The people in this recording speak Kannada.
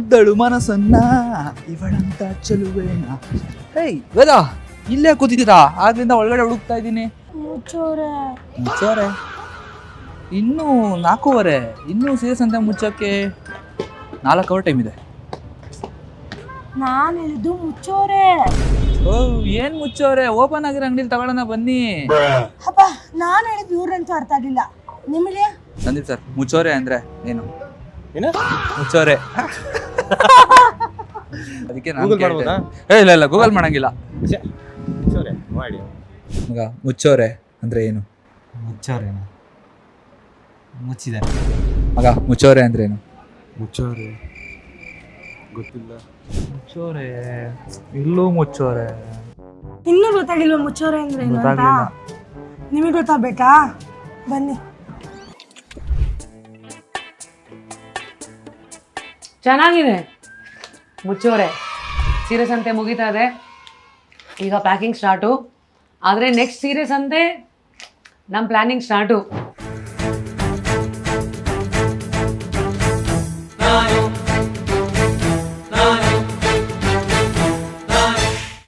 ಗೆದ್ದಳು ಮನಸ್ಸನ್ನ ಇವಳಂತ ಚೆಲುವೇನ. ಹೇಯ್ ವೇದ, ಇಲ್ಲೇ ಕೂತಿದ್ದೀರಾ? ಆಗ್ಲಿಂದ ಒಳಗಡೆ ಹುಡುಕ್ತಾ ಇದ್ದೀನಿ. ಮುಚ್ಚೋರೆ ಇನ್ನೂ 4:15. ಇನ್ನೂ ಸೀರೆ ಸಂತೆ ಮುಚ್ಚೋಕ್ಕೆ 4 ಅವರ್ ಟೈಮ್ ಇದೆ. ನಾನು ಹೇಳಿದ್ದು ಮುಚ್ಚೋರೆ. ಓ, ಏನ್ ಮುಚ್ಚೋರೆ? ಓಪನ್ ಆಗಿರೋ ಅಂಗಡಿಲಿ ತಗೊಳ್ಳೋಣ ಬನ್ನಿ. ಅಪ್ಪ ನಾನು ಹೇಳಿದ್ದು ಇವ್ರಂತೂ ಅರ್ಥ ಆಗಿಲ್ಲ ನಿಮಗೆ. ಸಂದೀಪ್ ಸರ್, ಮುಚ್ಚೋರೆ ಅಂದ್ರೆ ಏನು? ಏನು ಮುಚ್ಚೋರೆ ಅದಕ್ಕೆ ನಾನು ಗೂಗಲ್ ಮಾಡ್ಬೋದಾ? ಇಲ್ಲ ಗೂಗಲ್ ಮಾಡಂಗಿಲ್ಲ ಸರಿ ಮಾಡಿ. ಮಗ, ಮುಚ್ಚೋರೆ ಅಂದ್ರೆ ಏನು? ಮುಚ್ಚೋರೇನ? ಮುಚ್ಚಿದೆ. ಮಗ, ಮುಚ್ಚೋರೆ ಅಂದ್ರೆ ಏನು? ಮುಚ್ಚೋರೆ ಗೊತ್ತಿಲ್ಲ. ಮುಚ್ಚೋರೆ ಇಲ್ಲೂ ಮುಚ್ಚೋರೆ. ಇನ್ನೂ ಗೊತ್ತಾಗಿಲ್ವ ಮುಚ್ಚೋರೆ ಅಂದ್ರೆ ಏನು ಅಂತ? ನಿಮಗೆ ಗೊತ್ತಾಗಬೇಕಾ? ಬನ್ನಿ. ಚೆನ್ನಾಗಿದೆ. ಮುಚ್ಚೋರೆ ಸೀರೆ ಸಂತೆ ಮುಗಿತಾ ಇದೆ, ಈಗ ಪ್ಯಾಕಿಂಗ್ ಸ್ಟಾರ್ಟು. ಆದರೆ ನೆಕ್ಸ್ಟ್ ಸೀರೆ ಸಂತೆ ನಮ್ಮ ಪ್ಲ್ಯಾನಿಂಗ್ ಸ್ಟಾರ್ಟು.